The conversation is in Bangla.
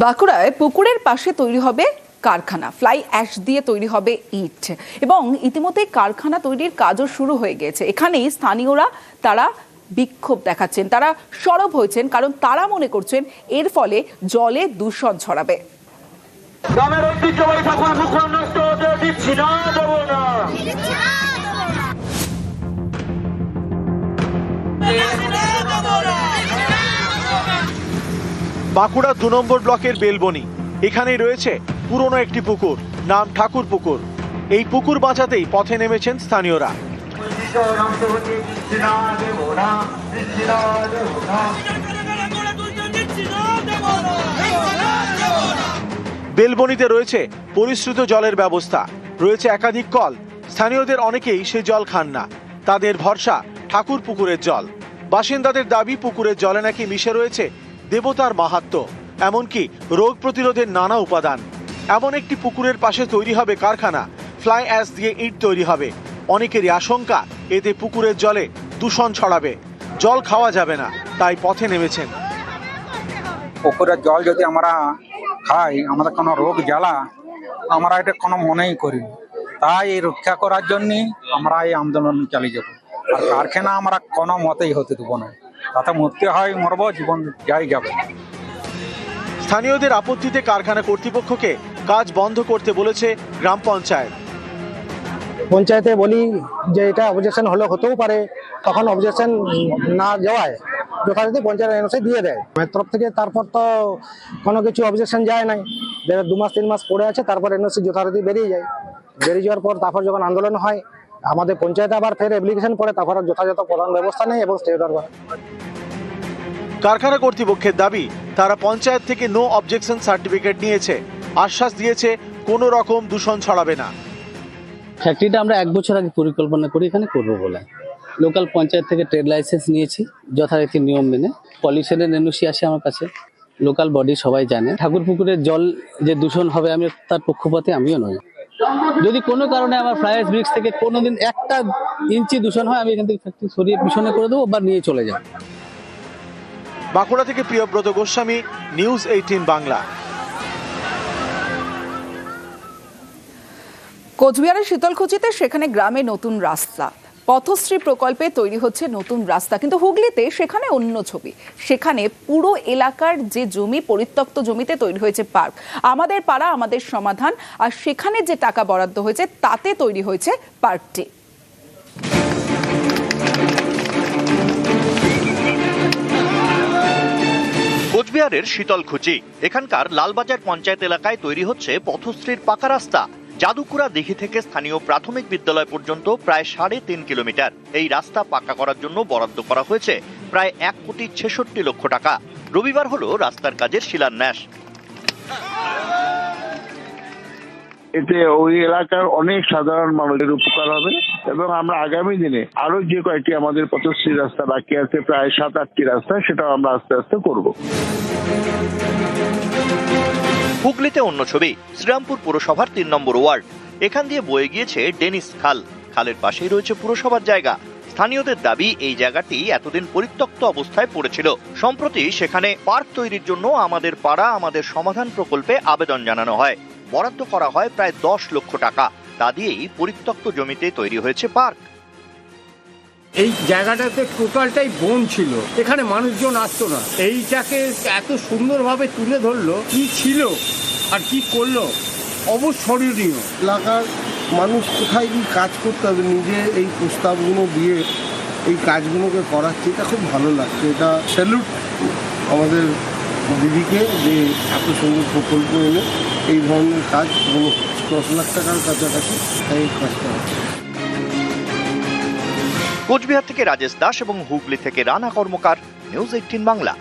বাঁকুড়ায় পুকুরের পাশে তৈরি হবে কারখানা, ফ্লাই অ্যাশ দিয়ে তৈরি হবে ইট এবং ইতিমধ্যে কারখানা তৈরির কাজও শুরু হয়ে গেছে। এখানেই স্থানীয়রা তারা বিক্ষোভ দেখাচ্ছেন, তারা সরব হয়েছেন, কারণ তারা মনে করছেন এর ফলে জলে দূষণ ছড়াবে। গ্রামের ঐতিহ্যবাহী ঠাকুর পুকুর নষ্ট হতে দিচ্ছি না, দেবো না। বাঁকুড়া ২ নম্বর ব্লকের বেলবনি, এখানেই রয়েছে পুরনো একটি পুকুর, নাম ঠাকুর পুকুর। এই পুকুর বাঁচাতেই পথে নেমেছেন স্থানীয়রা। বেলবনিতে রয়েছে পরিশ্রুত জলের ব্যবস্থা, রয়েছে একাধিক কল। স্থানীয়দের অনেকেই সে জল খান না, তাদের ভরসা ঠাকুর পুকুরের জল। বাসিন্দাদের দাবি, পুকুরের জলে নাকি মিশে রয়েছে দেবতার মাহাত্ম্য, এমনকি রোগ প্রতিরোধের নানা উপাদান। এমন একটি পুকুরের পাশে তৈরি হবে কারখানা, ফ্লাই অ্যাশ দিয়ে ইট তৈরি হবে। অনেকেরই আশঙ্কা এতে পুকুরের জলে দূষণ ছড়াবে, জল খাওয়া যাবে না, তাই পথে নেমেছেন। পুকুরের জল যদি আমরা খাই, আমাদের কোনো রোগ জ্বালা আমরা এটা কোনো মনেই করি, তাই এই রক্ষা করার জন্যই আমরা এই আন্দোলন চালিয়ে যাব। আর কারখানা আমরা কোনো মতেই হতে দেবো না, তাতে মরতে হয় মরবো, জীবন যাই যাবে। স্থানীয়দের আপত্তিতে কারখানা কর্তৃপক্ষকে কাজ বন্ধ করতে বলেছে গ্রাম পঞ্চায়েত। পঞ্চায়েতে বলি যে এটা অবজেকশন হলে হতেও পারে, তখন অবজেকশন না যাওয়ায় যথারীতি পঞ্চায়েত এনওসি দিয়ে দেয় তরফ থেকে। তারপর তো কোনো কিছু অবজেকশন যায় নাই, 2 মাস 3 মাস পড়ে আছে, তারপর এনওসি যথারীতি বেরিয়ে যায়। বেরিয়ে যাওয়ার পর তারপর যখন আন্দোলন হয়, আমাদের পঞ্চায়েতে আবার ফের অ্যাপ্লিকেশন পড়ে, তারপর যথাযথ প্রধান ব্যবস্থা নেই এবং স্টে অর্ডার করে। কারখানা কর্তৃপক্ষের দাবি, তারা পঞ্চায়েত থেকে নো অবজেকশন সার্টিফিকেট নিয়েছে, আশ্বাস দিয়েছে কোনো রকম দূষণ ছড়াবে না। ফ্যাক্টরিটা আমরা 1 বছর আগে পরিকল্পনা করি এখানে করবো বলে। লোকাল পঞ্চায়েত থেকে ট্রেড লাইসেন্স নিয়েছি যথারীতি নিয়ম মেনে। পলিউশনের এনওসি আসে আমার কাছে, লোকাল বডি সবাই জানে। ঠাকুর পুকুরের জল যে দূষণ হবে আমি তার পক্ষপাতে আমিও নই। যদি কোনো কারণে আমার ফ্লাই অ্যাশ ব্রিক্স থেকে কোনোদিন 1 ইঞ্চি দূষণ হয়, আমি এখান থেকে ফ্যাক্টরি সরিয়ে পিছনে করে দেবো বা নিয়ে চলে যাব। বাঁকুড়া থেকে প্রিয়ব্রত গোস্বামী, নিউজ 18 বাংলা। কোচবিহারের শীতলকুচিতে সেখানে গ্রামে নতুন রাস্তা, পথশ্রী প্রকল্পে তৈরি হচ্ছে নতুন রাস্তা, কিন্তু হুগলিতে সেখানে অন্য ছবি। সেখানে পুরো এলাকার যে জমি, পরিত্যক্ত জমিতে তৈরি হয়েছে পার্ক, আমাদের পাড়া আমাদের সমাধান, আর সেখানে যে টাকা বরাদ্দ হয়েছে তাতে তৈরি হয়েছে পার্কটি। কোচবিহারের শীতলকুচি, এখানকার লালবাজার পঞ্চায়েত এলাকায় তৈরি হচ্ছে পথশ্রীর পাকা রাস্তা। জাদুকুড়া দিঘি থেকে স্থানীয় প্রাথমিক বিদ্যালয় পর্যন্ত প্রায় 3.5 কিলোমিটার এই রাস্তা পাকা করার জন্য বরাদ্দ করা হয়েছে প্রায় 1,66,00,000 টাকা। রবিবার হলো রাস্তার কাজের শিলান্যাস। এতে ওই এলাকার অনেক সাধারণ মানুষের উপকার হবে এবং আমরা আগামী দিনে আরো যে কয়েকটি আমাদের পথশ্রী রাস্তা বাকি আছে, প্রায় 7-8টি রাস্তা, সেটাও আমরা আস্তে আস্তে করব। হুগলিতে অন্য ছবি, শ্রীরামপুর পুরসভার 3 নম্বর ওয়ার্ড। এখান দিয়ে বয়ে গিয়েছে ডেনিস খাল, খালের পাশেই রয়েছে পুরসভার জায়গা। স্থানীয়দের দাবি, এই জায়গাটি এতদিন পরিত্যক্ত অবস্থায় পড়েছিল। সম্প্রতি সেখানে পার্ক তৈরির জন্য আমাদের পাড়া আমাদের সমাধান প্রকল্পে আবেদন জানানো হয়। বরাদ্দ করা হয় প্রায় 10 লক্ষ টাকা, তা দিয়েই পরিত্যক্ত জমিতে তৈরি হয়েছে পার্ক। এই জায়গাটাতে টোটালটাই বন ছিল, এখানে মানুষজন আসতো না। এইটাকে এত সুন্দরভাবে তুলে ধরলো, কি ছিল আর কি করলো, অবস্মরণীয়। এলাকার মানুষ কোথায় কি কাজ করতে হবে, নিজে এই প্রস্তাবগুলো দিয়ে এই কাজগুলোকে করাচ্ছে, এটা খুব ভালো লাগছে। এটা স্যালুট আমাদের দিদিকে, যে এত সুন্দর প্রকল্প এনে এই ধরনের কাজ, 10 লাখ টাকার কাছাকাছি এই কাজটা হচ্ছে। কোচবিহার থেকে রাজেশ দাস এবং হুগলি থেকে রানা কর্মকার, নিউজ 18 বাংলা।